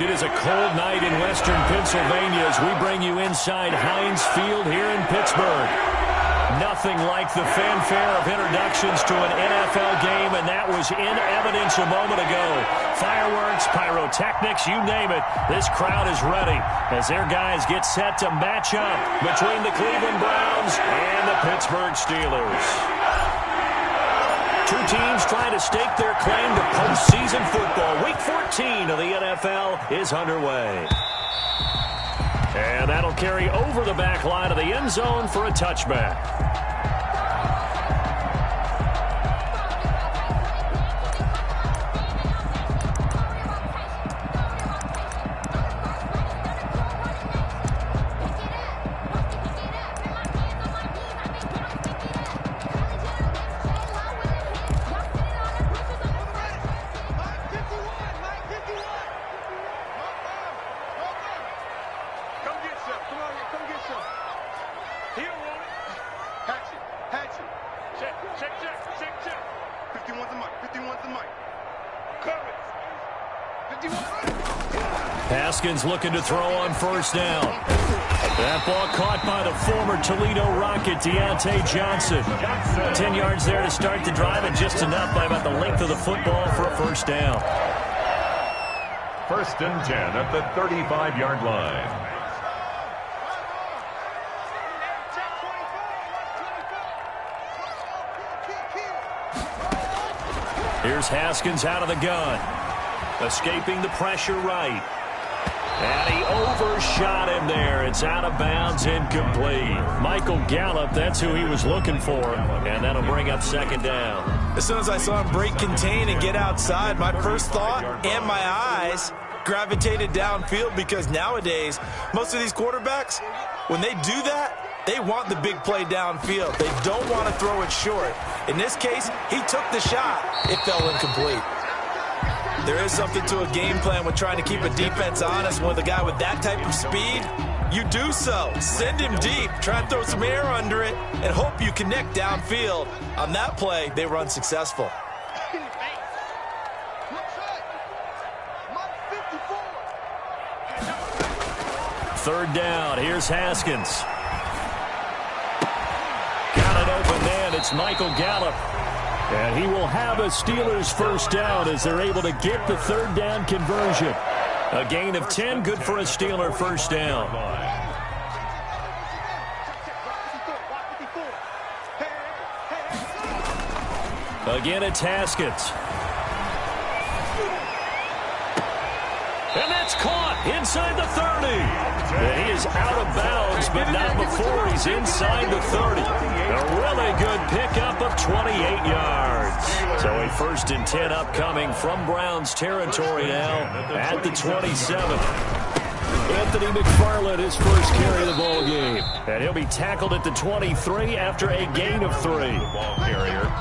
It is a cold night in western Pennsylvania as we bring you inside Heinz Field here in Pittsburgh. Nothing like the fanfare of introductions to an NFL game, and that was in evidence a moment ago. Fireworks, pyrotechnics, you name it. This crowd is ready as their guys get set to match up between the Cleveland Browns and the Pittsburgh Steelers. Two teams trying to stake their claim to postseason football. Week 14 of the NFL is underway. And that'll carry over the back line of the end zone for a touchback. Haskins looking to throw on first down. That ball caught by the former Toledo Rocket, Deontay Johnson. 10 yards there to start the drive, and just enough by about the length of the football for a first down. 1st and 10 at the 35-yard line. Here's Haskins out of the gun. Escaping the pressure right. And he overshot him there. It's out of bounds, incomplete. Michael Gallup, that's who he was looking for. And that'll bring up 2nd down. As soon as I saw him break contain and get outside, my first thought and my eyes gravitated downfield, because nowadays, most of these quarterbacks, when they do that, they want the big play downfield. They don't want to throw it short. In this case, he took the shot. It fell incomplete. There is something to a game plan with trying to keep a defense honest. With a guy with that type of speed, you do so. Send him deep, try and throw some air under it, and hope you connect downfield. On that play, they were unsuccessful. 3rd down. Here's Haskins. Got it open man. It's Michael Gallup. And he will have a Steelers first down as they're able to get the 3rd down conversion. A gain of 10, good for a Steeler first down. Again, it's Haskins. And that's caught inside the 30. And he is out of bounds, but not before he's inside the 30. A really good pickup of 28 yards. So a 1st and 10 upcoming from Browns territory now at the 27. Anthony McFarland, his first carry of the ball game. And he'll be tackled at the 23 after a gain of 3. Well,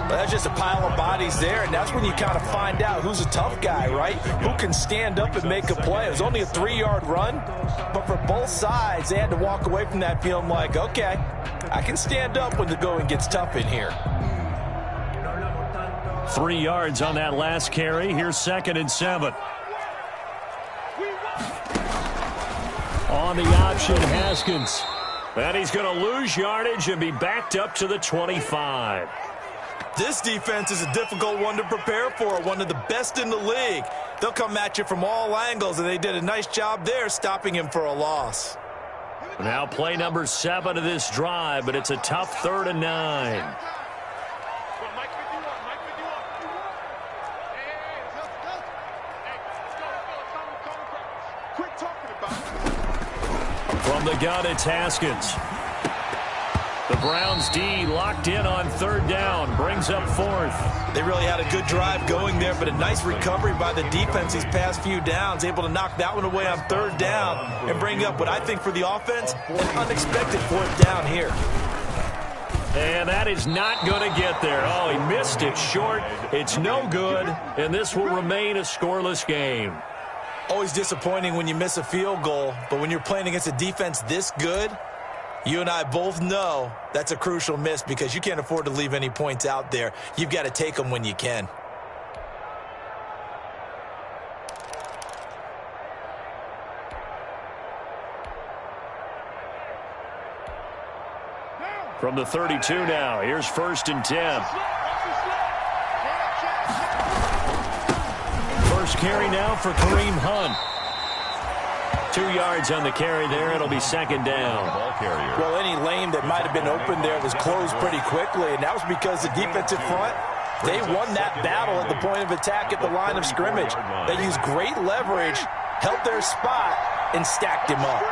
that's just a pile of bodies there, and that's when you kind of find out who's a tough guy, right? Who can stand up and make a play. It was only a 3-yard run, but for both sides, they had to walk away from that feeling like, okay, I can stand up when the going gets tough in here. 3 yards on that last carry. Here's 2nd and 7. On the option, Haskins. And he's going to lose yardage and be backed up to the 25. This defense is a difficult one to prepare for, one of the best in the league. They'll come at you from all angles, and they did a nice job there stopping him for a loss. Now play number 7 of this drive, but it's a tough 3rd and 9. From the gun, it's Haskins. The Browns D locked in on 3rd down, brings up 4th. They really had a good drive going there, but a nice recovery by the defense these past few downs, able to knock that one away on 3rd down and bring up what I think for the offense, an unexpected 4th down here. And that is not going to get there. Oh, he missed it short. It's no good, and this will remain a scoreless game. Always disappointing when you miss a field goal, but when you're playing against a defense this good, you and I both know that's a crucial miss because you can't afford to leave any points out there. You've got to take them when you can. From the 32 now, here's 1st and 10. First carry now for Kareem Hunt. 2 yards on the carry there. It'll be 2nd down. Well, any lane that might have been open there was closed pretty quickly, and that was because the defensive front, they won that battle at the point of attack at the line of scrimmage. They used great leverage, held their spot, and stacked him up.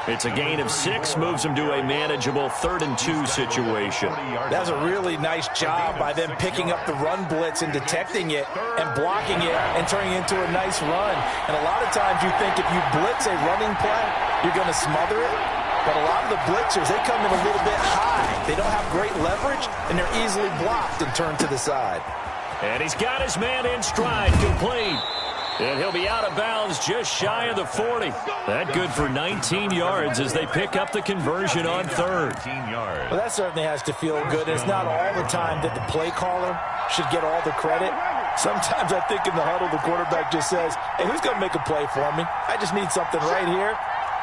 It's a gain of 6, moves them to a manageable 3rd and 2 situation. That's a really nice job by them picking up the run blitz and detecting it and blocking it and turning it into a nice run. And a lot of times you think if you blitz a running play, you're going to smother it. But a lot of the blitzers, they come in a little bit high. They don't have great leverage, and they're easily blocked and turned to the side. And he's got his man in stride, complete. And he'll be out of bounds just shy of the 40. That good for 19 yards as they pick up the conversion on 3rd. Well, that certainly has to feel good. And it's not all the time that the play caller should get all the credit. Sometimes I think in the huddle, the quarterback just says, hey, who's going to make a play for me? I just need something right here.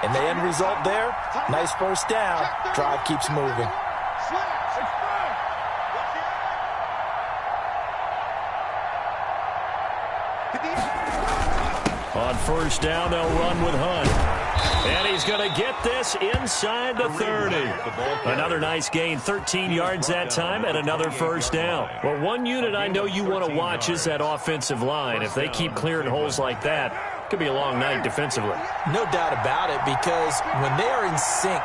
And the end result there, nice first down. Drive keeps moving. On 1st down, they'll run with Hunt. And he's going to get this inside the 30. Another nice gain, 13 yards that time, and another 1st down. Well, one unit I know you want to watch is that offensive line. If they keep clearing holes like that, it could be a long night defensively. No doubt about it, because when they are in sync,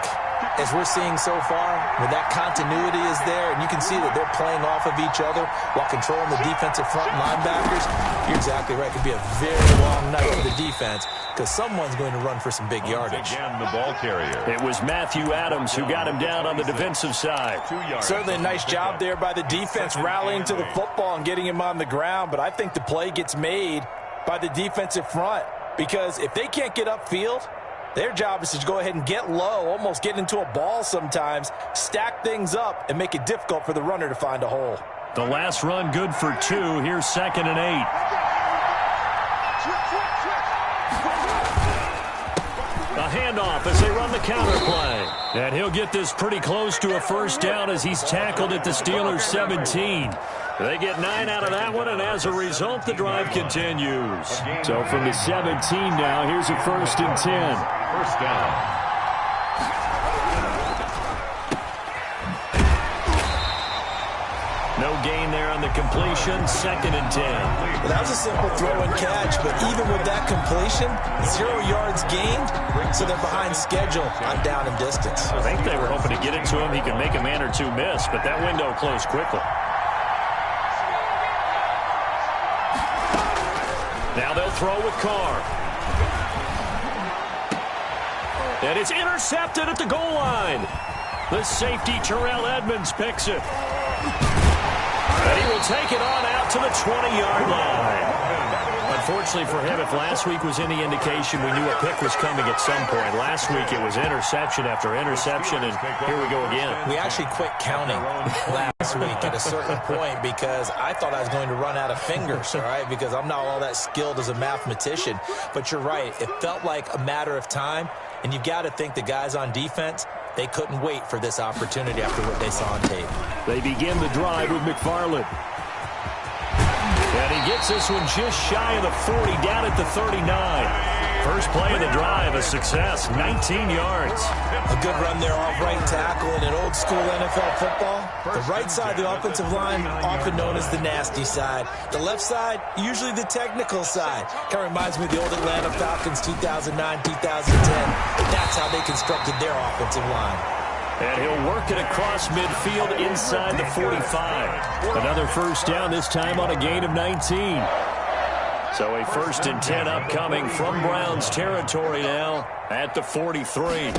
as we're seeing so far, when that continuity is there, and you can see that they're playing off of each other while controlling the defensive front linebackers, you're exactly right. It could be a very long night for the defense because someone's going to run for some big yardage. Again, the ball carrier. It was Matthew Adams who got him down on the defensive side. Certainly a nice job there by the defense rallying to the football and getting him on the ground, but I think the play gets made by the defensive front because if they can't get upfield, their job is to go ahead and get low, almost get into a ball sometimes, stack things up, and make it difficult for the runner to find a hole. The last run good for 2. Here's 2nd and 8. A handoff as they run the counter play. And he'll get this pretty close to a 1st down as he's tackled at the Steelers' 17. They get 9 out of that one, and as a result, the drive continues. So from the 17 now, here's a 1st and 10. 1st down. No gain there on the completion, 2nd and 10. Well, that was a simple throw and catch, but even with that completion, 0 yards gained, so they're behind schedule on down and distance. I think they were hoping to get it to him. He could make a man or two miss, but that window closed quickly. Now they'll throw with Carr. And it's intercepted at the goal line. The safety, Terrell Edmonds, picks it. And he will take it on out to the 20-yard line. Unfortunately for him, if last week was any indication, we knew a pick was coming at some point. Last week it was interception after interception, and here we go again. We actually quit counting last week at a certain point because I thought I was going to run out of fingers, all right, because I'm not all that skilled as a mathematician. But you're right. It felt like a matter of time, and you've got to think the guys on defense, they couldn't wait for this opportunity after what they saw on tape. They begin the drive with McFarland. And he gets this one just shy of the 40, down at the 39. First play of the drive, a success, 19 yards. A good run there off right tackle in an old-school NFL football. The right side of the offensive line, often known as the nasty side. The left side, usually the technical side. Kind of reminds me of the old Atlanta Falcons 2009, 2010. That's how they constructed their offensive line. And he'll work it across midfield inside the 45. Another 1st down, this time on a gain of 19. So a 1st and 10 upcoming from Browns territory now at the 43.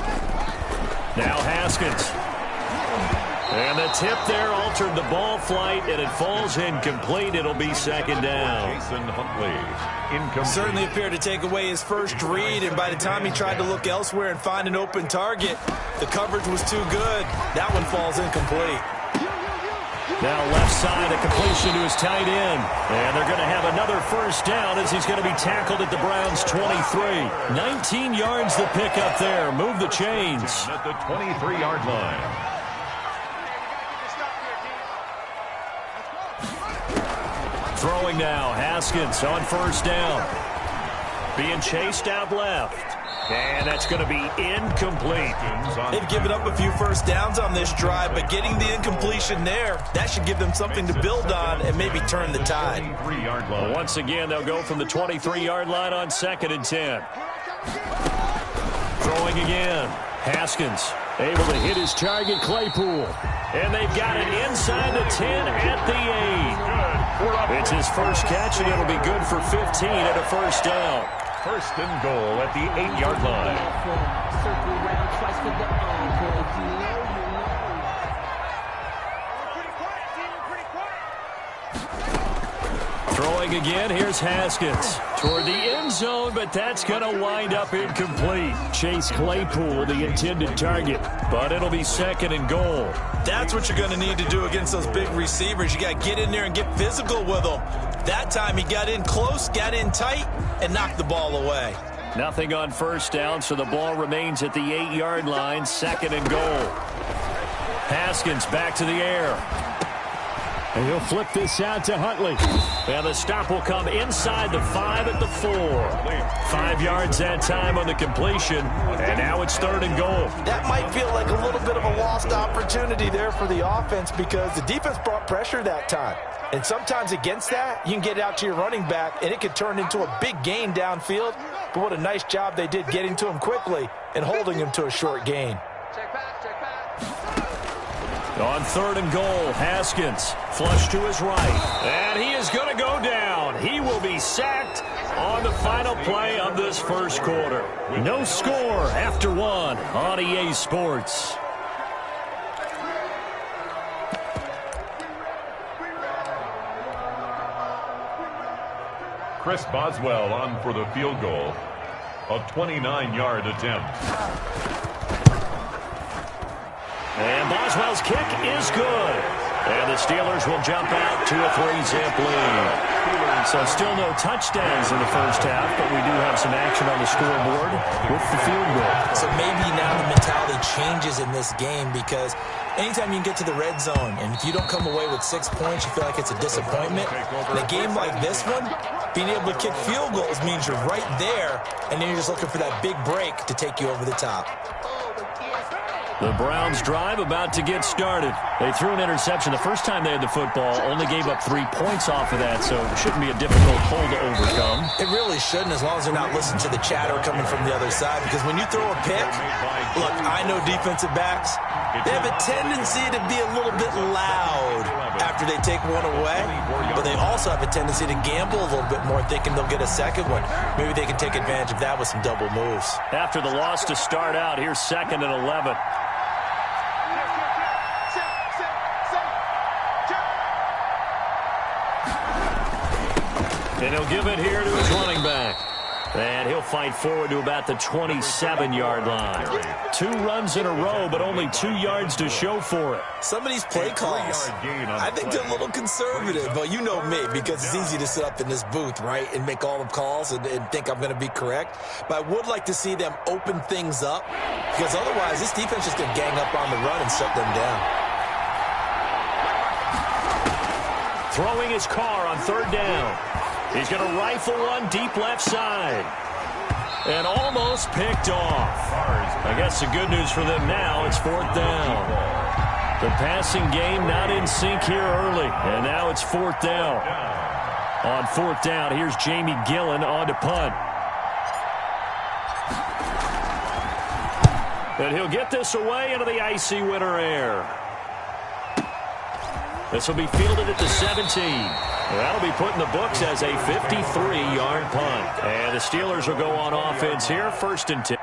Now Haskins. And the tip there altered the ball flight, and it falls incomplete. It'll be 2nd down. Jason Huntley, incomplete. Certainly appeared to take away his first read, and by the time he tried to look elsewhere and find an open target, the coverage was too good. That one falls incomplete. Now left side, a completion to his tight end. And they're going to have another first down as he's going to be tackled at the Browns' 23. 19 yards the pickup there. Move the chains. At the 23-yard line. Throwing now, Haskins on first down. Being chased out left. And that's going to be incomplete. They've given up a few first downs on this drive, but getting the incompletion there, that should give them something to build on and maybe turn the tide. Once again, they'll go from the 23-yard line on 2nd and 10. Throwing again. Haskins able to hit his target, Claypool. And they've got it inside the 10 at the 8. It's his first catch, and it'll be good for 15 and a first down. First and goal at the 8-yard line. Throwing again, here's Haskins. Toward the end zone, but that's going to wind up incomplete. Chase Claypool, the intended target, but it'll be 2nd and goal. That's what you're going to need to do against those big receivers. You got to get in there and get physical with them. That time he got in close, got in tight, and knocked the ball away. Nothing on first down, so the ball remains at the 8-yard line, 2nd and goal. Haskins back to the air. And he'll flip this out to Huntley. And the stop will come inside the 5 at the 4. 5 yards that time on the completion. And now it's 3rd and goal. That might feel like a little bit of a lost opportunity there for the offense because the defense brought pressure that time. And sometimes against that, you can get it out to your running back, and it could turn into a big gain downfield. But what a nice job they did getting to him quickly and holding him to a short gain. On 3rd and goal, Haskins flush to his right. And he is going to go down. He will be sacked on the final play of this first quarter. No score after 1 on EA Sports. Chris Boswell on for the field goal. A 29-yard attempt. And Boswell's kick is good. And the Steelers will jump out to a 3-zip lead. So still no touchdowns in the first half, but we do have some action on the scoreboard with the field goal. So maybe now the mentality changes in this game because anytime you can get to the red zone, and if you don't come away with 6 points, you feel like it's a disappointment. In a game like this one, being able to kick field goals means you're right there, and then you're just looking for that big break to take you over the top. The Browns drive about to get started. They threw an interception the first time they had the football, only gave up 3 points off of that, so it shouldn't be a difficult hole to overcome. It really shouldn't, as long as they're not listening to the chatter coming from the other side, because when you throw a pick, look, I know defensive backs, they have a tendency to be a little bit loud after they take one away, but they also have a tendency to gamble a little bit more, thinking they'll get a second one. Maybe they can take advantage of that with some double moves. After the loss to start out, here's 2nd and 11. And he'll give it here to his running back. And he'll fight forward to about the 27-yard line. 2 runs in a row, but only 2 yards to show for it. Some of these play calls, I think they're a little conservative. But you know me, because it's easy to sit up in this booth, right, and make all the calls and think I'm going to be correct. But I would like to see them open things up, because otherwise this defense is going to gang up on the run and shut them down. Throwing his car on 3rd down. He's going to rifle one deep left side. And almost picked off. I guess the good news for them now, it's 4th down. The passing game not in sync here early. And now it's 4th down. On 4th down, here's Jamie Gillen on to punt. And he'll get this away into the icy winter air. This will be fielded at the 17. That'll be put in the books as a 53-yard punt. And the Steelers will go on offense here, 1st and 10.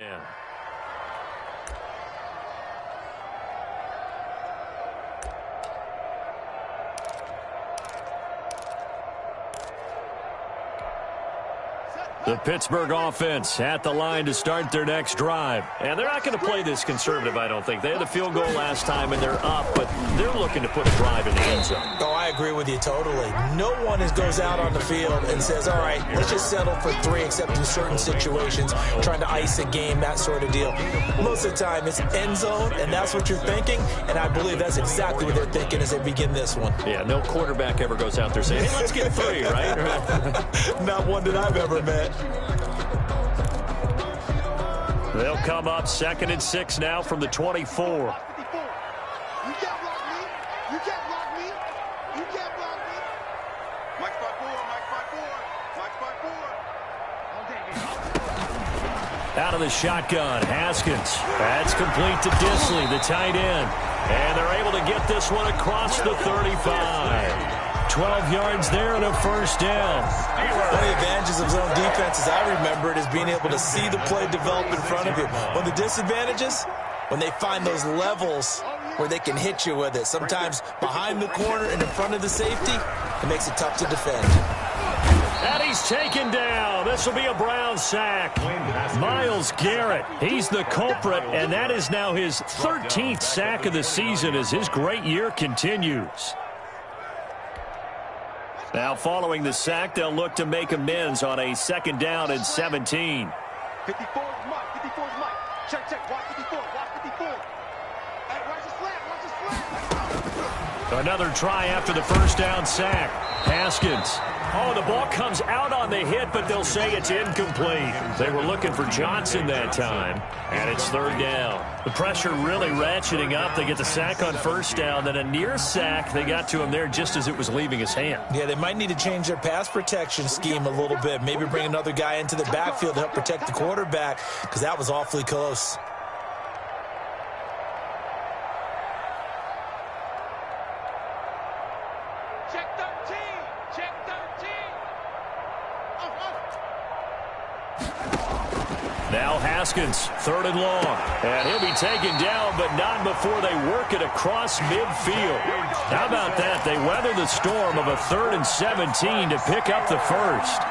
Yeah. The Pittsburgh offense at the line to start their next drive. And they're not going to play this conservative, I don't think. They had a field goal last time, and they're up, but they're looking to put a drive in the end zone. Oh, I agree with you totally. No one goes out on the field and says, all right, let's just settle for 3, except in certain situations, trying to ice a game, that sort of deal. Most of the time, it's end zone, and that's what you're thinking, and I believe that's exactly what they're thinking as they begin this one. Yeah, no quarterback ever goes out there saying, hey, let's get 3, right? Not one that I've ever met. They'll come up 2nd and 6 now from the 24. You can't block me. You can't block me. You can't block me. Mike spot 4. Mike spot 4. Mike spot 4. Out of the shotgun, Haskins. That's complete to Disley, the tight end. And they're able to get this one across the 35. 12 yards there and a first down. One of the advantages of zone defense, as I remember it, is being able to see the play develop in front of you. One of the disadvantages, when they find those levels where they can hit you with it. Sometimes behind the corner and in front of the safety, it makes it tough to defend. And he's taken down. This will be a Brown sack. Myles Garrett, he's the culprit, and that is now his 13th sack of the season as his great year continues. Now, following the sack, they'll look to make amends on a 2nd down and 17. 54 is Mike. 54 is Mike. Check. Watch 54. Watch 54. Hey, watch the slant. Another try after the first down sack. Haskins. Oh, the ball comes out on the hit, but they'll say it's incomplete. They were looking for Johnson that time, and it's 3rd down. The pressure really ratcheting up. They get the sack on first down, then a near sack. They got to him there just as it was leaving his hand. Yeah, they might need to change their pass protection scheme a little bit. Maybe bring another guy into the backfield to help protect the quarterback, because that was awfully close. Now Haskins, 3rd and long. And he'll be taken down, but not before they work it across midfield. How about that? They weather the storm of a 3rd and 17 to pick up the first.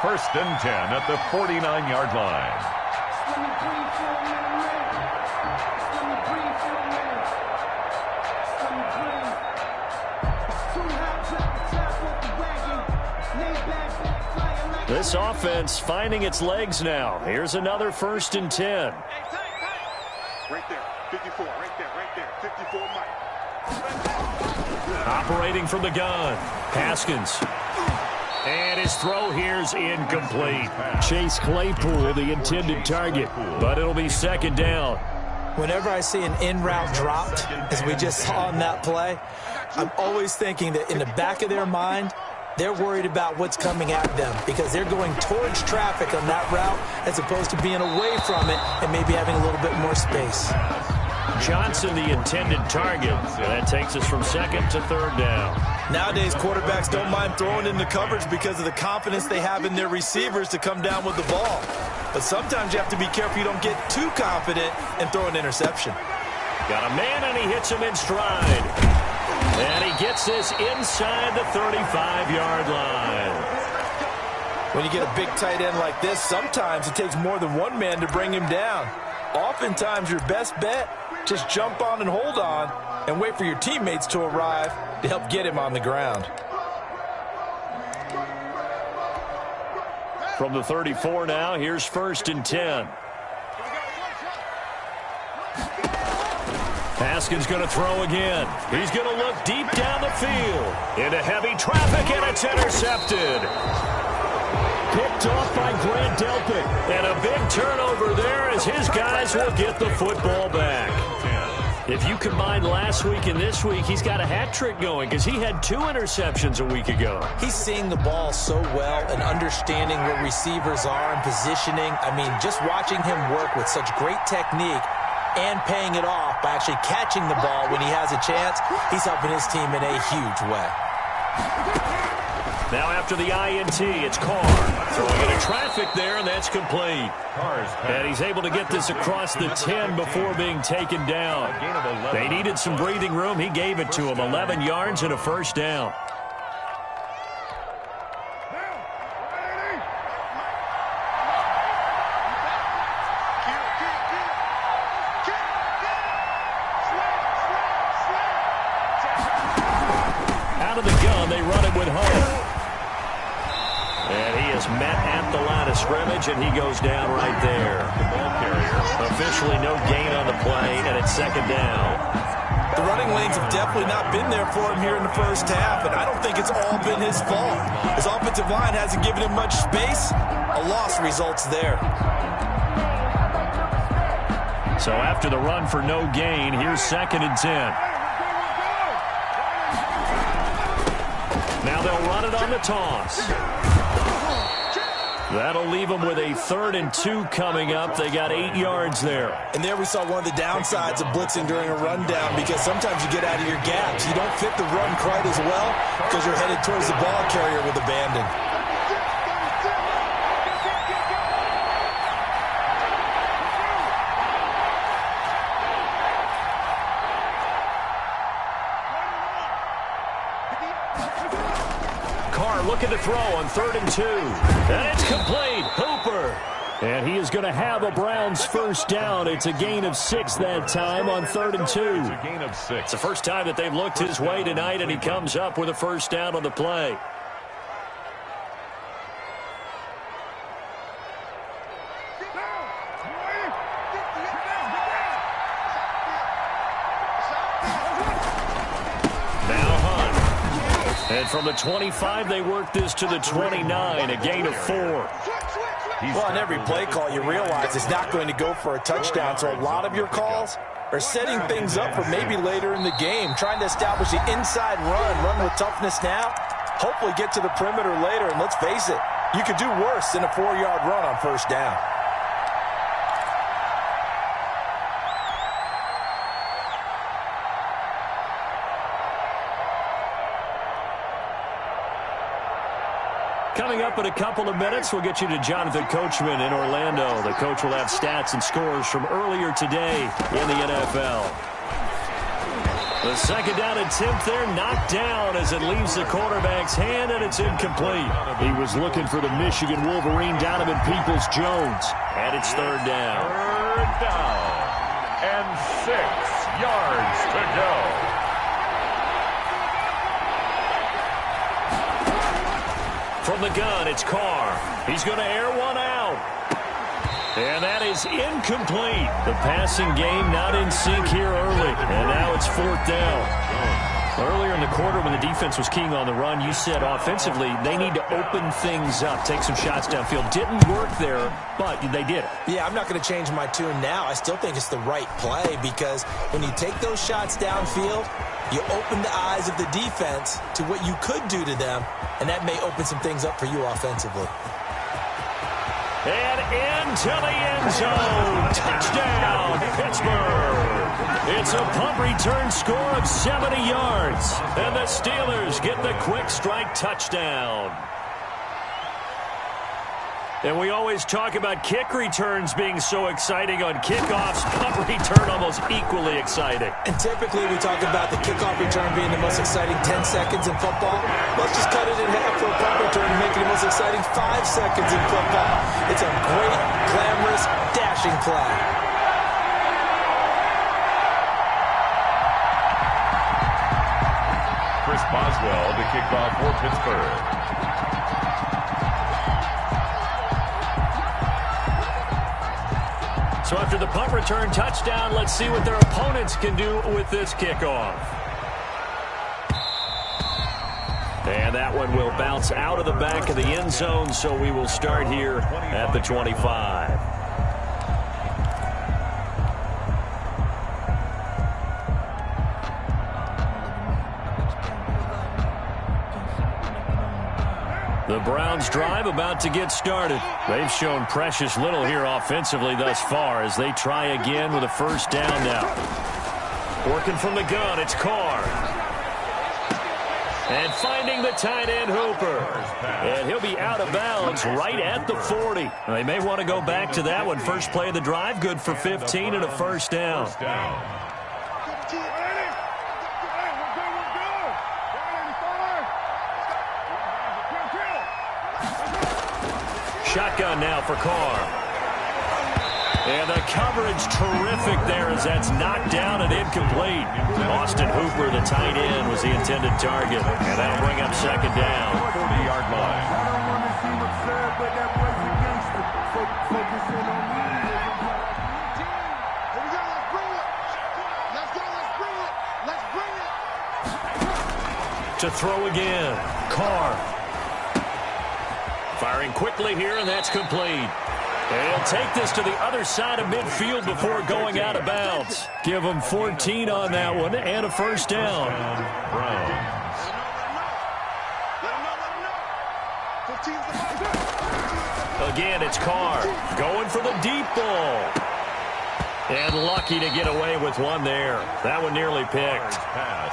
1st and 10 at the 49-yard line. This offense finding its legs now. Here's another 1st and 10. Right there. 54. Right there. 54 Mike. Operating from the gun. Haskins. And his throw here's incomplete. Chase Claypool, the intended target. But it'll be 2nd down. Whenever I see an in-route dropped, as we just saw in that play, I'm always thinking that in the back of their mind, they're worried about what's coming at them because they're going towards traffic on that route as opposed to being away from it and maybe having a little bit more space. Johnson, the intended target. That takes us from 2nd to 3rd down. Nowadays, quarterbacks don't mind throwing in the coverage because of the confidence they have in their receivers to come down with the ball. But sometimes you have to be careful you don't get too confident and throw an interception. Got a man, and he hits him in stride. And he gets this inside the 35-yard line. When you get a big tight end like this, sometimes it takes more than one man to bring him down. Oftentimes, your best bet, just jump on and hold on and wait for your teammates to arrive to help get him on the ground. From the 34 now, here's 1st and 10. Haskins going to throw again. He's going to look deep down the field. Into heavy traffic, and it's intercepted. Picked off by Grant Delpit. And a big turnover there as his guys will get the football back. If you combine last week and this week, he's got a hat trick going because he had 2 interceptions a week ago. He's seeing the ball so well and understanding where receivers are and positioning. I mean, just watching him work with such great technique and paying it off by actually catching the ball when he has a chance, he's helping his team in a huge way. Now after the INT, it's Carr. Throwing into traffic there, and that's complete. And he's able to get this across the 10 before being taken down. They needed some breathing room. He gave it to him. 11 yards and a first down. Out of the gun, they run it with Hunt. And he is met at the line of scrimmage, and he goes down right there. The ball carrier. Officially no gain on the play, and it's second down. The running lanes have definitely not been there for him here in the first half, and I don't think it's all been his fault. His offensive line hasn't given him much space. A loss results there. So after the run for no gain, here's 2nd and 10. Now they'll run it on the toss. That'll leave them with a 3rd and 2 coming up. They got 8 yards there. And there we saw one of the downsides of blitzing during a rundown, because sometimes you get out of your gaps. You don't fit the run quite as well because you're headed towards the ball carrier with abandon. Looking to throw on 3rd and 2. And it's complete. Hooper. And he is going to have a Browns first down. It's a gain of 6 that time on 3rd and 2. It's a gain of 6. It's the first time that they've looked his way tonight, and he comes up with a first down on the play. And from the 25, they work this to the 29, a gain of 4. Well, on every play call, you realize it's not going to go for a touchdown, so a lot of your calls are setting things up for maybe later in the game, trying to establish the inside run with toughness now, hopefully get to the perimeter later, and let's face it, you could do worse than a 4-yard run on first down. Coming up in a couple of minutes, we'll get you to Jonathan Coachman in Orlando. The coach will have stats and scores from earlier today in the NFL. The 2nd down attempt there knocked down as it leaves the quarterback's hand, and it's incomplete. He was looking for the Michigan Wolverine, Donovan Peoples-Jones, and it's 3rd down. 3rd down and 6 yards to go. From the gun, it's Carr. He's going to air one out. And that is incomplete. The passing game not in sync here early. And now it's 4th down. Earlier in the quarter when the defense was keying on the run, you said offensively they need to open things up, take some shots downfield. Didn't work there, but they did it. Yeah, I'm not going to change my tune now. I still think it's the right play, because when you take those shots downfield, you open the eyes of the defense to what you could do to them, and that may open some things up for you offensively. And into the end zone. Touchdown, Pittsburgh. It's a punt return score of 70 yards. And the Steelers get the quick strike touchdown. And we always talk about kick returns being so exciting on kickoffs. Punt return almost equally exciting. And typically we talk about the kickoff return being the most exciting 10 seconds in football. Let's just cut it in half for a punt return and make it the most exciting 5 seconds in football. It's a great, glamorous, dashing play. Chris Boswell to kick off for Pittsburgh. So after the punt return touchdown, let's see what their opponents can do with this kickoff. And that one will bounce out of the back of the end zone, so we will start here at the 25. The Browns drive about to get started. They've shown precious little here offensively thus far as they try again with a first down now. Working from the gun, it's Carr. And finding the tight end Hooper. And he'll be out of bounds right at the 40. They may want to go back to that one. First play of the drive, good for 15 and a first down. Shotgun now for Carr. And the coverage terrific there as that's knocked down and incomplete. Austin Hooper, the tight end, was the intended target. And that'll bring up second down. 40-yard line. To throw again. Carr. Firing quickly here, and that's complete. He'll take this to the other side of midfield before going out of bounds. Give him 14 on that one and a first down. Again, it's Carr going for the deep ball. And lucky to get away with one there. That one nearly picked.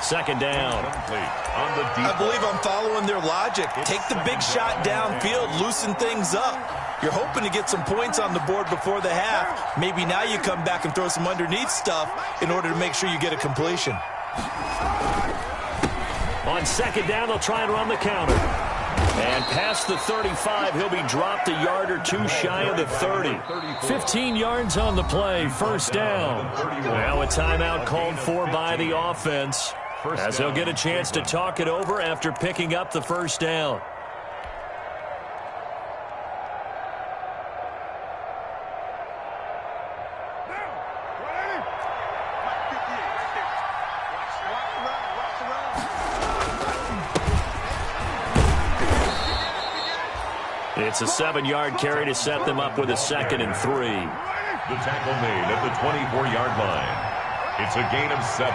Second down. I believe I'm following their logic. Take the big shot downfield, loosen things up. You're hoping to get some points on the board before the half. Maybe now you come back and throw some underneath stuff in order to make sure you get a completion. On second down, they'll try and run the counter. And past the 35, he'll be dropped a yard or two shy of the 30. 15 yards on the play, first down. Now a timeout called for by the offense, as they'll get a chance to talk it over after picking up the first down. It's a 7-yard carry to set them up with a 2nd and 3. The tackle made at the 24-yard line. It's a gain of 7.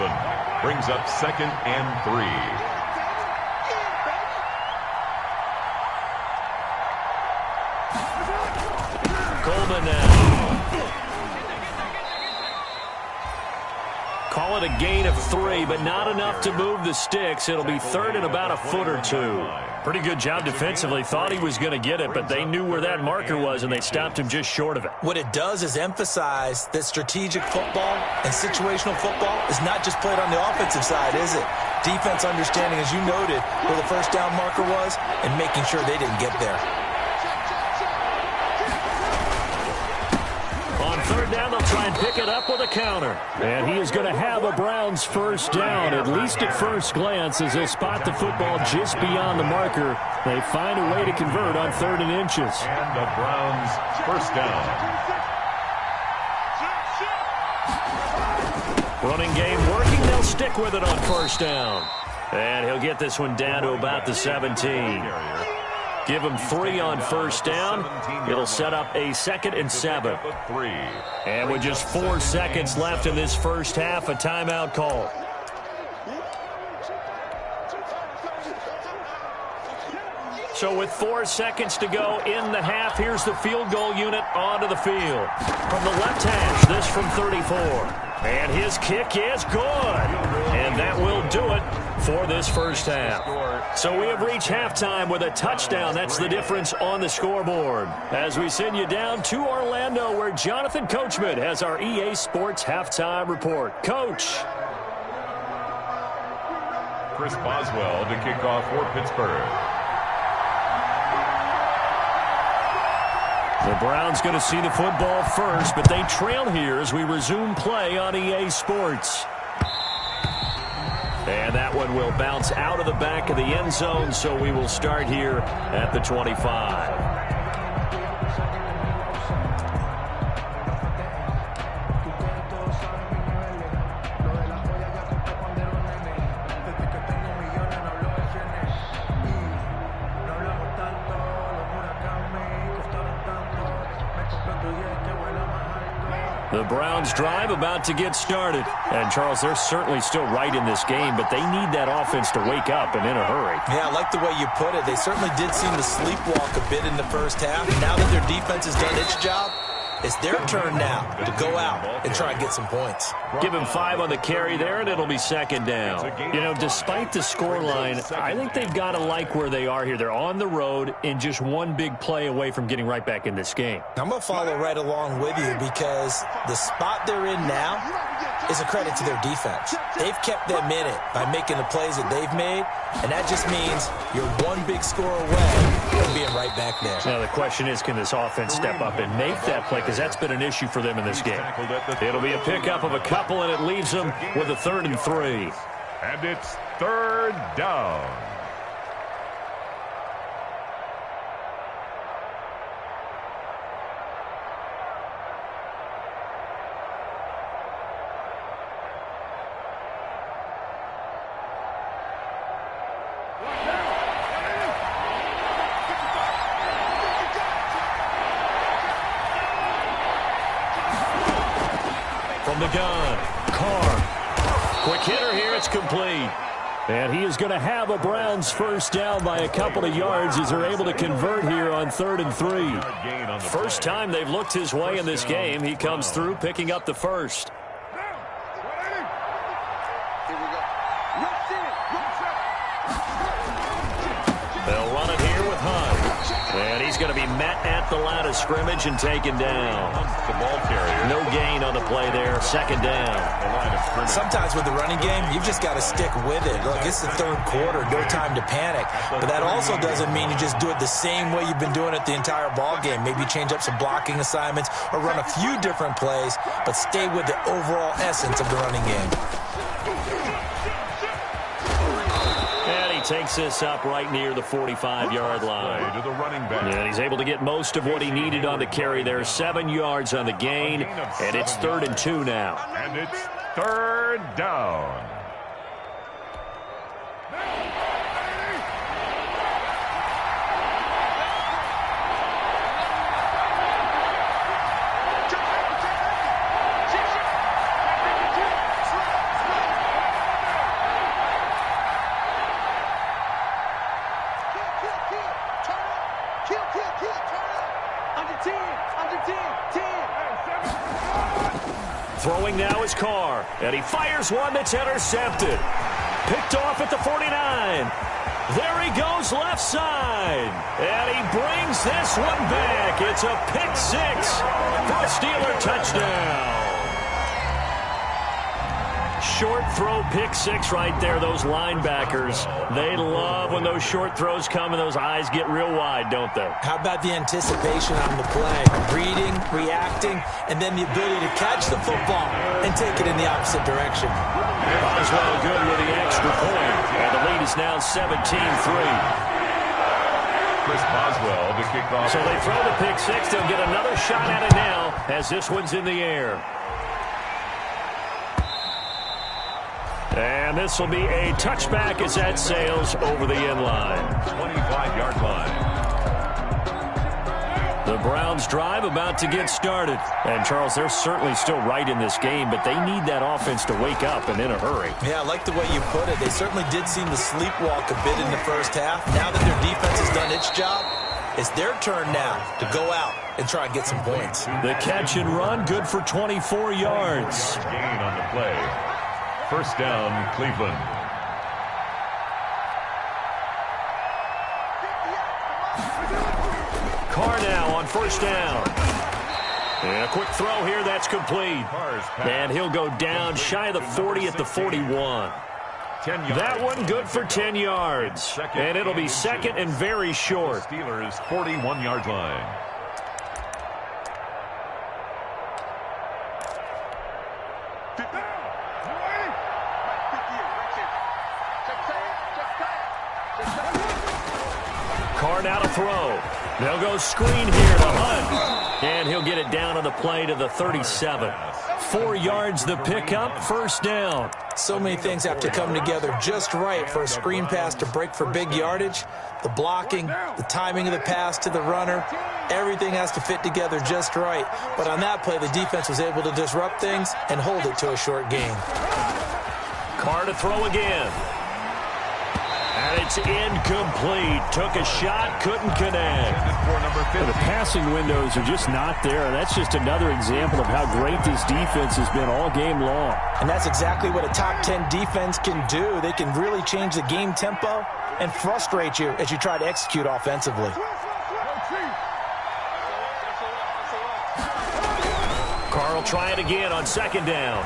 Brings up 2nd and 3. Coleman now. Call it a gain of 3, but not enough to move the sticks. It'll be 3rd and about a foot or 2. Pretty good job defensively. Thought he was going to get it, but they knew where that marker was, and they stopped him just short of it. What it does is emphasize that strategic football and situational football is not just played on the offensive side, is it? Defense understanding, as you noted, where the first down marker was and making sure they didn't get there. On third down, they'll try and pick it up with a counter. And he is going to have a Browns first down, at least at first glance, as he'll spot the football just beyond the marker. They find a way to convert on 3rd and inches. And the Browns first down. Running game working. They'll stick with it on first down. And he'll get this one down to about the 17. Give him 3 on first down. It'll set up a 2nd and 7. And with just 4 seconds left in this first half, a timeout call. So with 4 seconds to go in the half, here's the field goal unit onto the field. From the left hash, this from 34. And his kick is good. And that will do it for this first half. So we have reached halftime with a touchdown. That's the difference on the scoreboard. As we send you down to Orlando, where Jonathan Coachman has our EA Sports halftime report. Coach. Chris Boswell to kick off for Pittsburgh. The Browns going to see the football first, but they trail here as we resume play on EA Sports. And that one will bounce out of the back of the end zone, so we will start here at the 25. The Browns drive about to get started. And, Charles, they're certainly still right in this game, but they need that offense to wake up and in a hurry. Yeah, I like the way you put it. They certainly did seem to sleepwalk a bit in the first half. Now that their defense has done its job, It's their turn now to go out and try and get some points. Give him 5 on the carry there, and it'll be second down. You know, despite the scoreline, I think they've got to like where they are here. They're on the road and just one big play away from getting right back in this game. I'm going to follow right along with you because the spot they're in now is a credit to their defense. They've kept them in it by making the plays that they've made, and that just means you're one big score away from being right back there. Now the question is, can this offense step up and make that play, because that's been an issue for them in this game. It'll be a pickup of a couple, and it leaves them with a 3rd and 3. And it's 3rd down. From the gun, Carr. Quick hitter here, it's complete. And he is going to have a Browns first down by a couple of yards as they're able to convert here on 3rd and 3. First time they've looked his way in this game. He comes through picking up the first. They'll run it here with Hunt. And he's going to be met at the line of scrimmage and taken down. The ball carrier. No gain on the play there. Second down. Sometimes with the running game, you've just got to stick with it. Look, it's the 3rd quarter, no time to panic. But that also doesn't mean you just do it the same way you've been doing it the entire ball game. Maybe change up some blocking assignments or run a few different plays, but stay with the overall essence of the running game. Takes this up right near the 45-yard line. To the running back. And he's able to get most of what he needed on the carry there. 7 yards on the gain, and it's 3rd and 2 now. And it's 3rd down. Throwing now is Carr, and he fires one that's intercepted. Picked off at the 49. There he goes left side, and he brings this one back. It's a pick 6 for a Steeler touchdown. Short throw pick 6 right there. Those linebackers, they love when those short throws come and those eyes get real wide, don't they? How about the anticipation on the play? Reading, reacting, and then the ability to catch the football and take it in the opposite direction. Boswell good with the extra point, and the lead is now 17-3. Chris Boswell to kick off. So they throw the pick 6. They'll get another shot at it now as this one's in the air. And this will be a touchback as that sails over the end line. 25-yard line. The Browns drive about to get started. And, Charles, they're certainly still right in this game, but they need that offense to wake up and in a hurry. Yeah, I like the way you put it. They certainly did seem to sleepwalk a bit in the first half. Now that their defense has done its job, it's their turn now to go out and try and get some points. The catch and run, good for 24 yards. Gain on the play. First down, Cleveland. Carr now on first down. And a quick throw here, that's complete. And he'll go down shy of the 40 at the 41. That one good for 10 yards. And it'll be second and very short. Steelers 41-yard line. Carr now to throw. They'll go screen here to Hunt. And he'll get it down on the play to the 37. 4 yards the pickup, first down. So many things have to come together just right for a screen pass to break for big yardage. The blocking, the timing of the pass to the runner, everything has to fit together just right. But on that play, the defense was able to disrupt things and hold it to a short gain. Carr to throw again. And it's incomplete. Took a shot, couldn't connect. The passing windows are just not there. And that's just another example of how great this defense has been all game long. And that's exactly what a top 10 defense can do. They can really change the game tempo and frustrate you as you try to execute offensively. Carl try it again on second down.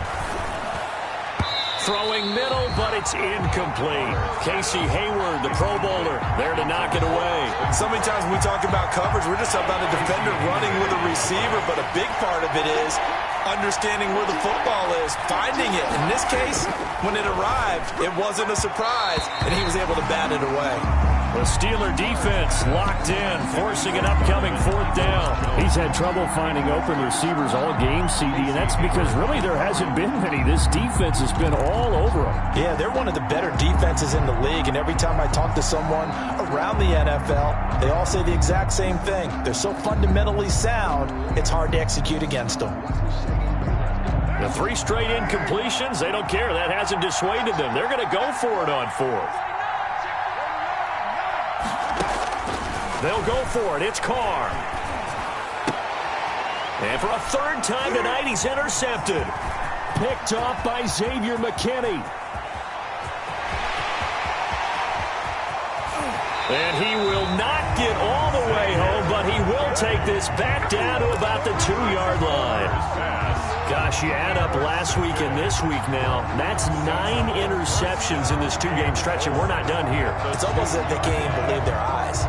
Throwing middle, but it's incomplete. Casey Hayward, the Pro Bowler, there to knock it away. So many times when we talk about coverage, we're just about a defender running with a receiver, but a big part of it is understanding where the football is, finding it. In this case, when it arrived, it wasn't a surprise, and he was able to bat it away. The Steeler defense locked in, forcing an upcoming fourth down. He's had trouble finding open receivers all game, CD, and that's because really there hasn't been many. This defense has been all over them. Yeah, they're one of the better defenses in the league, and every time I talk to someone around the NFL, they all say the exact same thing. They're so fundamentally sound, it's hard to execute against them. The 3 straight incompletions, they don't care. That hasn't dissuaded them. They're going to go for it on fourth. They'll go for it. It's Carr. And for a third time tonight, he's intercepted. Picked off by Xavier McKinney. And he will not get all the way home, but he will take this back down to about the 2-yard line. Gosh, you add up last week and this week now. That's 9 interceptions in this 2-game stretch, and we're not done here. It's almost as if they can't even believe their eyes.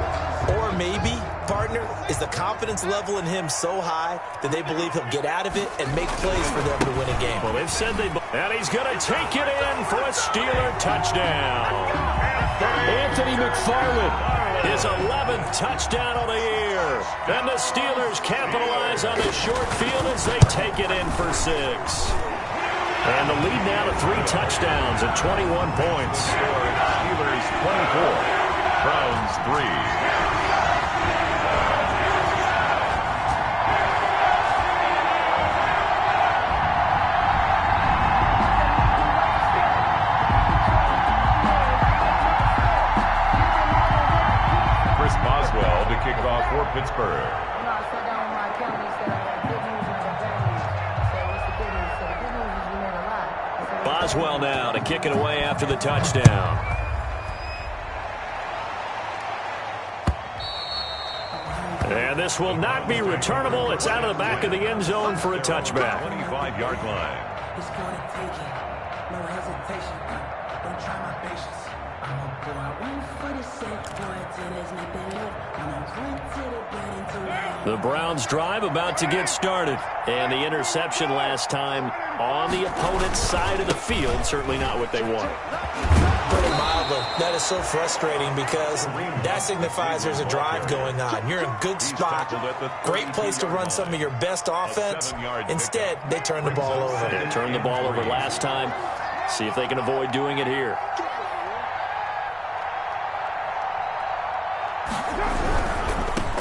Or maybe, partner, is the confidence level in him so high that they believe he'll get out of it and make plays for them to win a game. Well, they've said they... And he's going to take it in for a Steeler touchdown. Anthony McFarland, his 11th touchdown of the year. And the Steelers capitalize on the short field as they take it in for 6. And the lead now to 3 touchdowns and 21 points. Steelers 24. Browns 3. Kick off for Pittsburgh. Boswell now to kick it away after the touchdown. And this will not be returnable. It's out of the back of the end zone for a touchback. 25-yard line. It's gonna take it. No hesitation. Don't try my patience. I'm a boy. I went for the set, boy, till there's nothing left. The Browns drive about to get started. And the interception last time on the opponent's side of the field. Certainly not what they wanted. Put it mildly, that is so frustrating because that signifies there's a drive going on. You're in a good spot. Great place to run some of your best offense. Instead, they turn the ball over. They turned the ball over last time. See if they can avoid doing it here.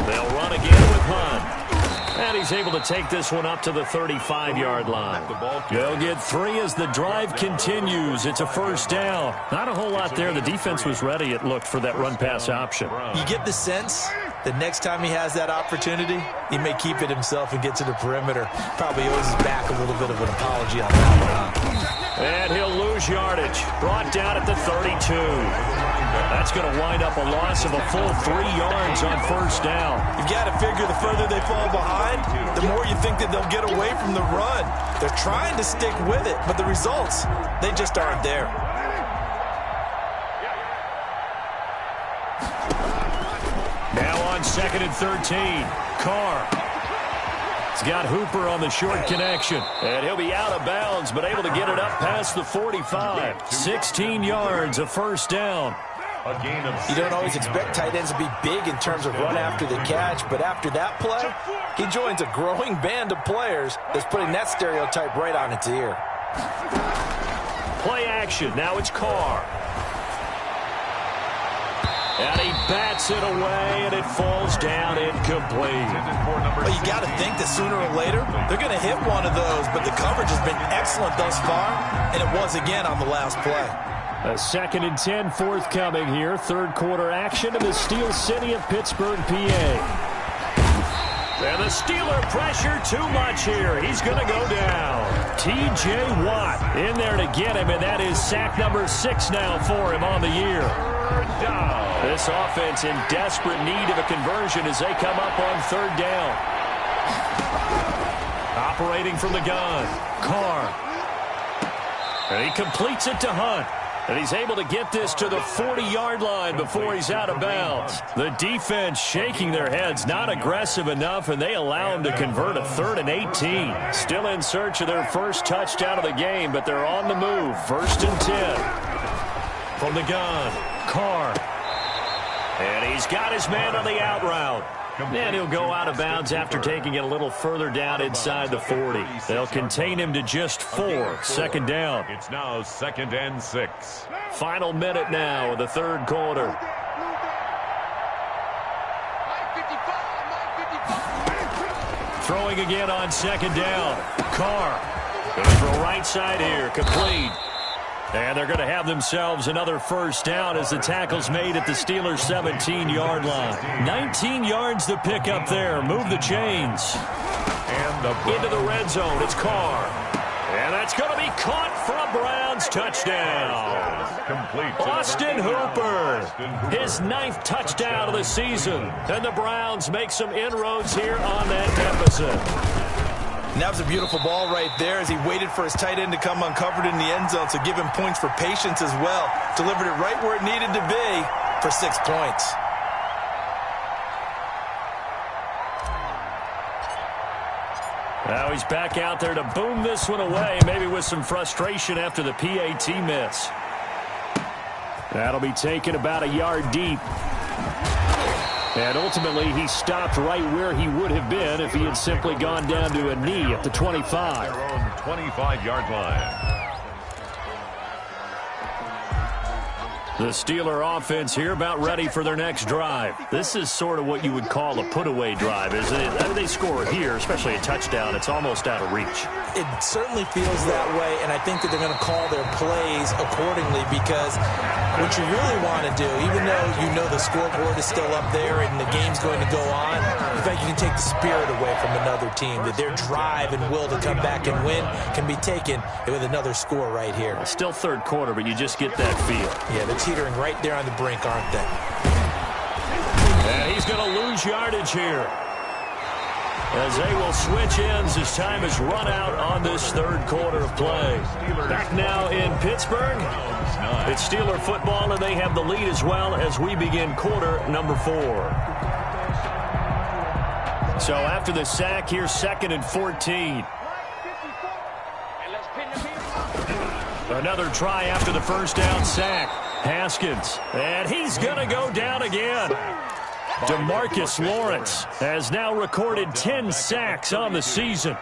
They'll run again with Hunt. And he's able to take this one up to the 35-yard line. They'll get 3 as the drive continues. It's a first down. Not a whole lot there. The defense was ready, it looked, for that run-pass option. You get the sense that next time he has that opportunity, he may keep it himself and get to the perimeter. Probably owes his back a little bit of an apology on that one. And he'll lose yardage. Brought down at the 32. That's going to wind up a loss of a full 3 yards on first down. You've got to figure the further they fall behind, the more you think that they'll get away from the run. They're trying to stick with it, but the results, they just aren't there. Now on 2nd and 13. Carr. He's got Hooper on the short connection. And he'll be out of bounds, but able to get it up past the 45. 16 yards, a first down. You don't always expect tight ends to be big in terms of run after the catch, but after that play, he joins a growing band of players that's putting that stereotype right on its ear. Play action. Now it's Carr. And he bats it away, and it falls down incomplete. Well, you got to think that sooner or later, they're going to hit one of those, but the coverage has been excellent thus far, and it was again on the last play. A 2nd and 10 forthcoming here. Third quarter action in the Steel City of Pittsburgh, PA. And the Steeler pressure too much here. He's going to go down. T.J. Watt in there to get him, and that is sack number 6 now for him on the year. This offense in desperate need of a conversion as they come up on 3rd down. Operating from the gun, Carr. And he completes it to Hunt. And he's able to get this to the 40-yard line before he's out of bounds. The defense shaking their heads, not aggressive enough, and they allow him to convert a 3rd and 18. Still in search of their first touchdown of the game, but they're on the move. 1st and 10. From the gun, Carr. And he's got his man on the out route. And he'll go out of bounds after taking it a little further down inside the 40. They'll contain him to just 4. 2nd down. It's now 2nd and 6. Final minute now of the 3rd quarter. Throwing again on 2nd down. Carr. Going to throw right side here. Complete. And they're going to have themselves another 1st down as the tackle's made at the Steelers' 17-yard line. 19 yards to pick up there. Move the chains. And into the red zone. It's Carr. And that's going to be caught for a Browns touchdown. Austin Hooper. His 9th touchdown of the season. And the Browns make some inroads here on that deficit. And that was a beautiful ball right there as he waited for his tight end to come uncovered in the end zone, so give him points for patience as well. Delivered it right where it needed to be for 6 points. Now he's back out there to boom this one away, maybe with some frustration after the PAT miss. That'll be taken about a yard deep. And ultimately, he stopped right where he would have been if he had simply gone down to a knee at the 25. Their own 25-yard line. The Steeler offense here about ready for their next drive. This is sort of what you would call a put-away drive, isn't it? They score here, especially a touchdown. It's almost out of reach. It certainly feels that way, and I think that they're going to call their plays accordingly because what you really want to do, even though you know the scoreboard is still up there and the game's going to go on, in fact, you can take the spirit away from another team, that their drive and will to come back and win can be taken with another score right here. Still 3rd quarter, but you just get that feel. Yeah, they're teetering right there on the brink, aren't they? And he's going to lose yardage here, as they will switch ends as time has run out on this 3rd quarter of play. Back now in Pittsburgh. It's Steeler football, and they have the lead as well as we begin quarter number 4. So after the sack, here's 2nd and 14. Another try after the 1st down sack. Haskins, and he's going to go down again. DeMarcus Lawrence has now recorded 10 sacks on the season.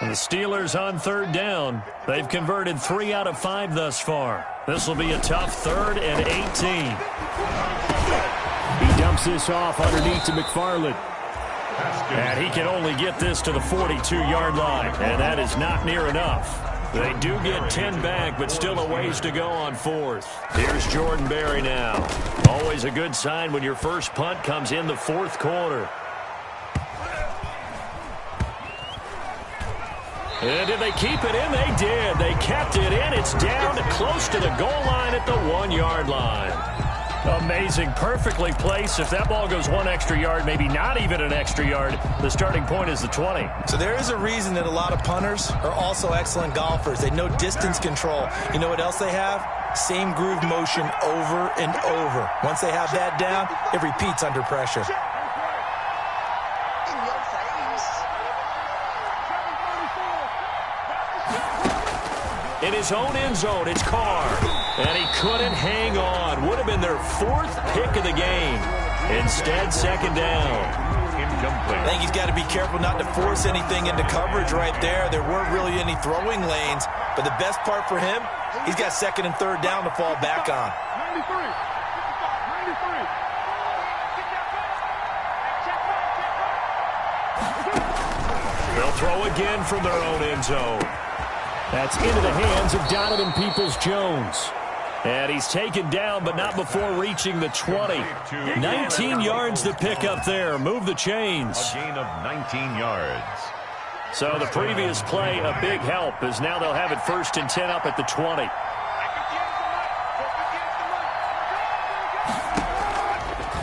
And the Steelers on 3rd down. They've converted 3 out of 5 thus far. This will be a tough 3rd and 18. He dumps this off underneath to McFarland. And he can only get this to the 42-yard line. And that is not near enough. They do get 10 back, but still a ways to go on 4th. Here's Jordan Berry now. Always a good sign when your first punt comes in the 4th quarter. And did they keep it in? They did. They kept it in. It's down close to the goal line at the 1-yard line. Amazing. Perfectly placed. If that ball goes 1 extra yard, maybe not even an extra yard, the starting point is the 20. So there is a reason that a lot of punters are also excellent golfers. They know distance control. You know what else they have? Same groove motion over and over. Once they have that down, it repeats under pressure. In his own end zone, it's Carr. And he couldn't hang on. Would have been their 4th pick of the game. Instead, 2nd down. I think he's got to be careful not to force anything into coverage right there. There weren't really any throwing lanes. But the best part for him, he's got 2nd and 3rd down to fall back on. 93. They'll throw again from their own end zone. That's into the hands of Donovan Peoples-Jones. And he's taken down, but not before reaching the 20. 19 yards to pick up there. Move the chains. A gain of 19 yards. So the previous play, a big help, as now they'll have it 1st and 10 up at the 20.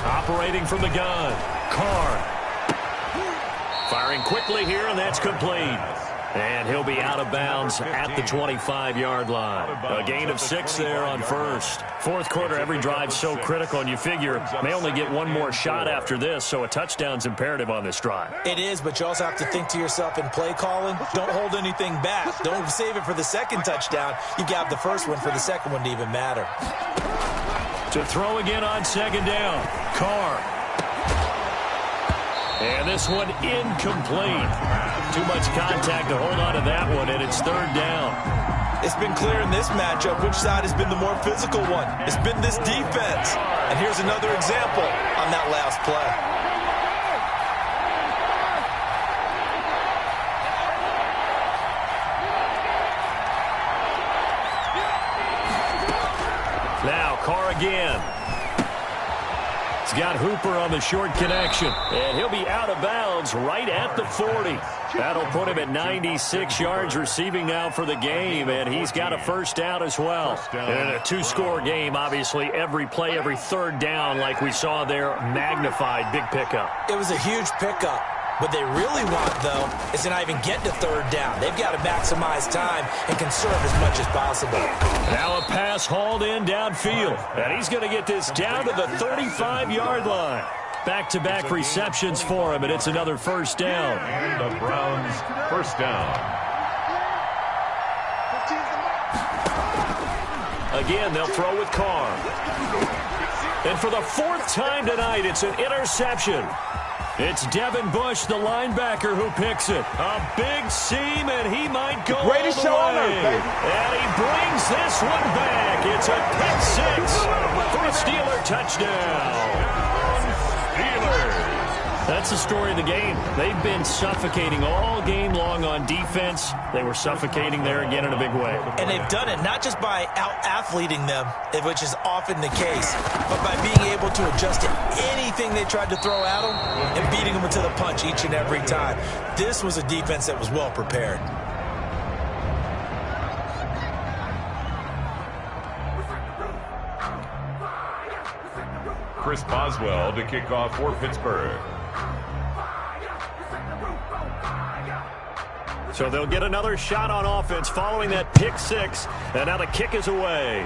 Operating from the gun, Carr. Firing quickly here, and that's complete. And he'll be out of bounds at the 25-yard line. A gain of 6 there on 1st. Fourth quarter, every drive so critical, and you figure may only get one more shot after this, so a touchdown's imperative on this drive. It is, but you also have to think to yourself in play calling, don't hold anything back. Don't save it for the second touchdown. You got the first one for the second one to even matter. To throw again on 2nd down, Carr. And this one incomplete. Too much contact to hold on to that one, and it's 3rd down. It's been clear in this matchup which side has been the more physical one. It's been this defense. And here's another example on that last play. Now Carr again. He's got Hooper on the short connection, and he'll be out of bounds right at the 40. That'll put him at 96 yards receiving now for the game, and he's got a 1st down as well. And in a 2-score game, obviously, every play, every 3rd down, like we saw there, magnified, big pickup. It was a huge pickup. What they really want, though, is to not even get to 3rd down. They've got to maximize time and conserve as much as possible. Now a pass hauled in downfield, and he's going to get this down to the 35-yard line. Back-to-back receptions for him, and it's another 1st down. And the Browns' 1st down. Again, they'll throw with Carr. And for the 4th time tonight, it's an interception. It's Devin Bush, the linebacker, who picks it. A big seam, and he might go all the way. And he brings this one back. It's a pick 6 for a Steeler touchdown. Steelers. That's the story of the game. They've been suffocating all game long on defense. They were suffocating there again in a big way. And they've done it not just by out-athleting them, which is often the case, but by being able to adjust to anything they tried to throw at them and beating them into the punch each and every time. This was a defense that was well prepared. Chris Boswell to kick off for Pittsburgh. So they'll get another shot on offense following that pick 6, and now the kick is away.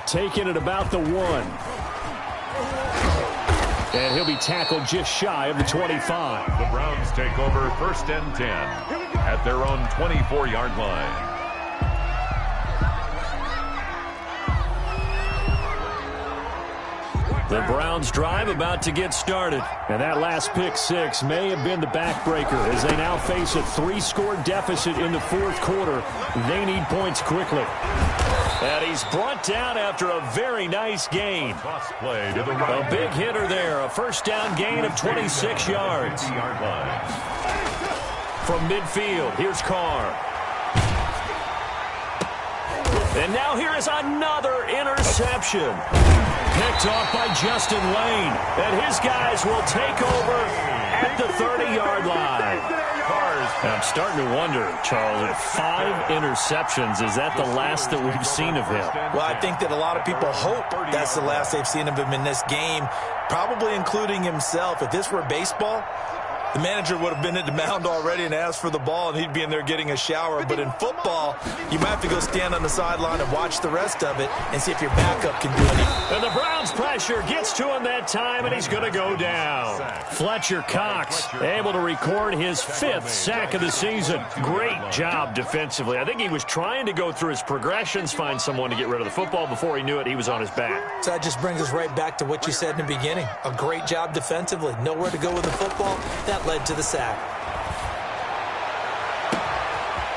Taken at about the 1. And he'll be tackled just shy of the 25. The Browns take over 1st and 10 at their own 24-yard line. The Browns drive about to get started. And that last pick 6 may have been the backbreaker as they now face a 3-score deficit in the 4th quarter. They need points quickly. And he's brought down after a very nice gain. A big hitter there. A 1st down gain of 26 yards. From midfield, here's Carr. And now here is another interception. Picked off by Justin Lane. And his guys will take over at the 30-yard line. I'm starting to wonder, Charles, if 5 interceptions, is that the last that we've seen of him? Well, I think that a lot of people hope that's the last they've seen of him in this game, probably including himself. If this were baseball, the manager would have been at the mound already and asked for the ball, and he'd be in there getting a shower. But in football, you might have to go stand on the sideline and watch the rest of it and see if your backup can do anything. And the Browns pressure gets to him that time, and he's going to go down. Fletcher Cox able to record his 5th sack of the season. Great job defensively. I think he was trying to go through his progressions, find someone to get rid of the football. Before he knew it, he was on his back. So that just brings us right back to what you said in the beginning. A great job defensively. Nowhere to go with the football. That led to the sack.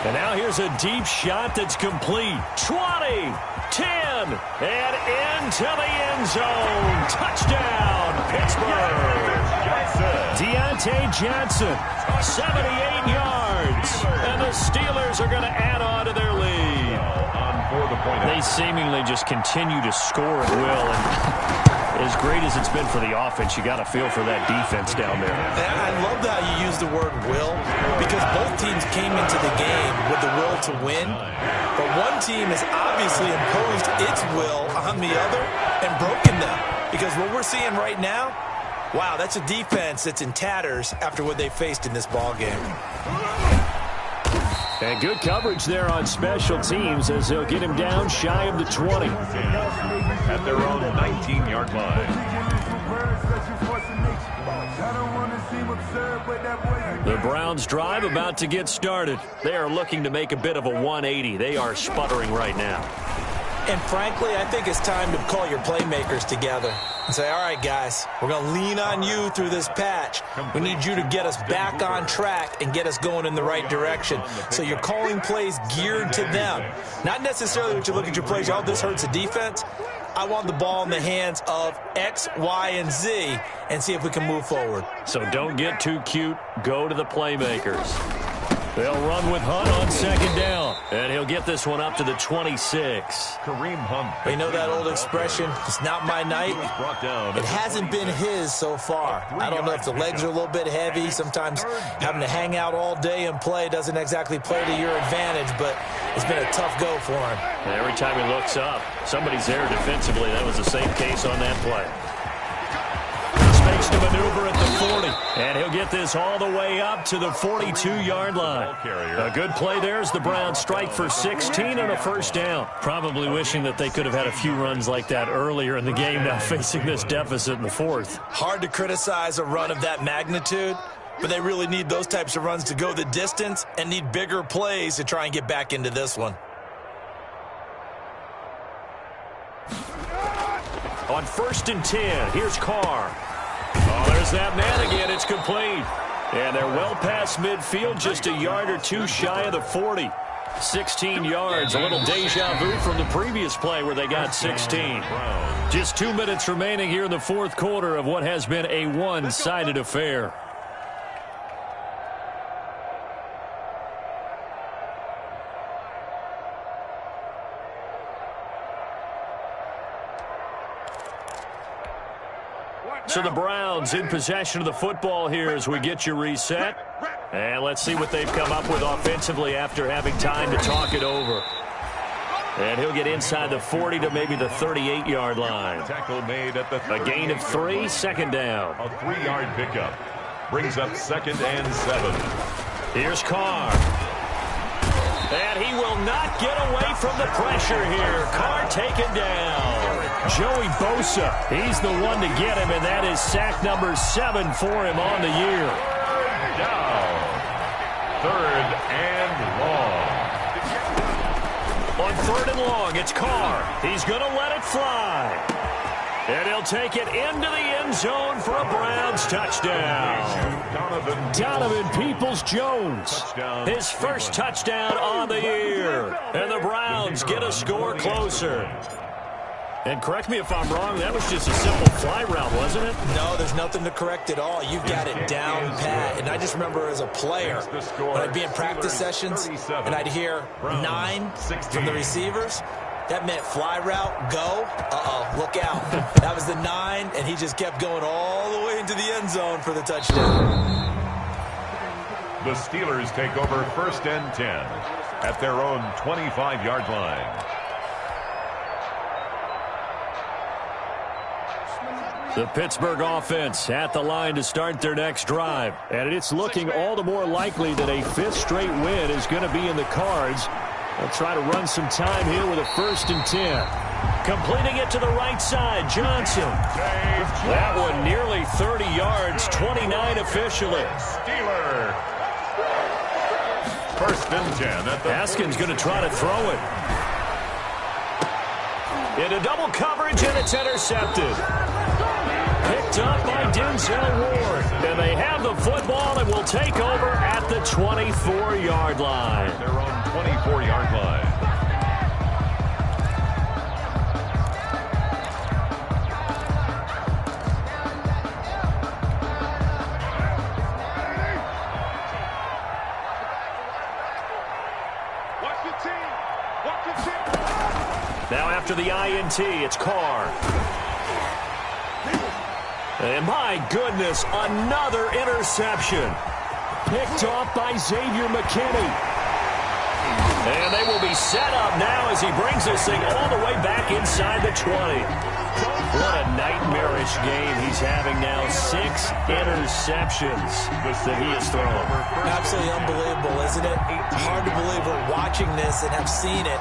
And now here's a deep shot that's complete. 20, 10, and into the end zone. Touchdown, Pittsburgh. Deontay Johnson, 78 yards. And the Steelers are going to add on to their lead. They seemingly just continue to score at will. And as great as it's been for the offense, you got to feel for that defense down there. I love how you use the word will, because both teams came into the game with the will to win. But one team has obviously imposed its will on the other and broken them. Because what we're seeing right now, wow, that's a defense that's in tatters after what they faced in this ball game. And good coverage there on special teams as they'll get him down shy of the 20. At their own 19-yard line. The Browns drive about to get started. They are looking to make a bit of a 180. They are sputtering right now. And frankly, I think it's time to call your playmakers together and say, all right, guys, we're going to lean on you through this patch. We need you to get us back on track and get us going in the right direction. So you're calling plays geared to them. Not necessarily what you look at your plays, oh, this hurts the defense. I want the ball in the hands of X, Y, and Z and see if we can move forward. So don't get too cute. Go to the playmakers. They'll run with Hunt on second down. And he'll get this one up to the 26. Kareem Hunt. You know that old expression, it's not my night? It hasn't been his so far. I don't know if the legs are a little bit heavy. Sometimes having to hang out all day and play doesn't exactly play to your advantage, but it's been a tough go for him. And every time he looks up, somebody's there defensively. That was the same case on that play. Makes the maneuver at the 40, and he'll get this all the way up to the 42-yard line. A good play there as the Browns strike for 16 and a first down. Probably wishing that they could have had a few runs like that earlier in the game, now facing this deficit in the fourth. Hard to criticize a run of that magnitude, but they really need those types of runs to go the distance and need bigger plays to try and get back into this one. On 1st and 10, here's Carr. Oh, there's that man again. It's complete. And they're well past midfield, just a yard or two shy of the 40. 16 yards, a little deja vu from the previous play where they got 16. Just 2 minutes remaining here in the fourth quarter of what has been a one-sided affair. So the Browns in possession of the football here as we get you reset. And let's see what they've come up with offensively after having time to talk it over. And he'll get inside the 40 to maybe the 38-yard line. Tackle made at the A gain of 3, second down. A 3-yard pickup. Brings up 2nd and 7. Here's Carr. And he will not get away from the pressure here. Carr taken down. Joey Bosa, he's the one to get him, and that is sack number 7 for him on the year. Down. 3rd and long. On 3rd and long, it's Carr. He's going to let it fly. And he'll take it into the end zone for a Browns touchdown. Donovan Peoples-Jones, his first touchdown on the year. And the Browns get a score closer. And correct me if I'm wrong, that was just a simple fly route, wasn't it? No, there's nothing to correct at all. You've got it down pat. And I just remember as a player, when I'd be in practice sessions and I'd hear 9 from the receivers, that meant fly route, go, look out. That was the 9, and he just kept going all the way into the end zone for the touchdown. The Steelers take over 1st and 10 at their own 25-yard line. The Pittsburgh offense at the line to start their next drive. And it's looking all the more likely that a 5th straight win is going to be in the cards. They'll try to run some time here with a 1st and 10. Completing it to the right side, Johnson. That one nearly 30 yards, 29 officially. Steeler. 1st and 10 at the Haskins going to try to throw it. Into double coverage, and it's intercepted. Picked up by Denzel Ward. And they have the football and will take over at the 24-yard line. Their own 24-yard line. Now after the INT, it's Carr. And my goodness, another interception. Picked off by Xavier McKinney. And they will be set up now as he brings this thing all the way back inside the 20. What a nightmarish game he's having now. 6 interceptions that he has thrown. Absolutely unbelievable, isn't it? Hard to believe we're watching this and have seen it.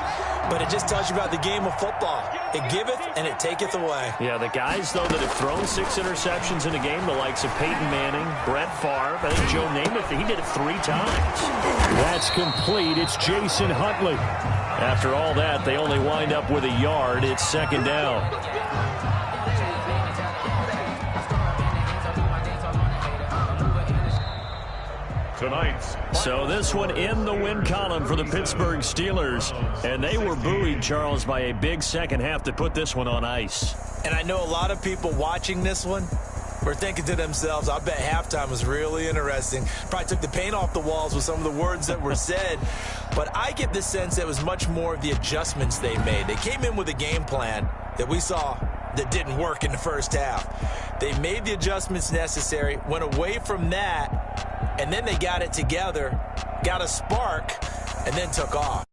But it just tells you about the game of football. It giveth and it taketh away. Yeah, the guys, though, that have thrown 6 interceptions in a game, the likes of Peyton Manning, Brett Favre, I think Joe Namath, he did it 3 times. That's complete. It's Jason Huntley. After all that, they only wind up with a yard. It's 2nd down. So this one in the win column for the Pittsburgh Steelers. And they were buoyed, Charles, by a big second half to put this one on ice. And I know a lot of people watching this one were thinking to themselves, I bet halftime was really interesting. Probably took the paint off the walls with some of the words that were said. But I get the sense it was much more of the adjustments they made. They came in with a game plan that we saw that didn't work in the first half. They made the adjustments necessary, went away from that, and then they got it together, got a spark, and then took off.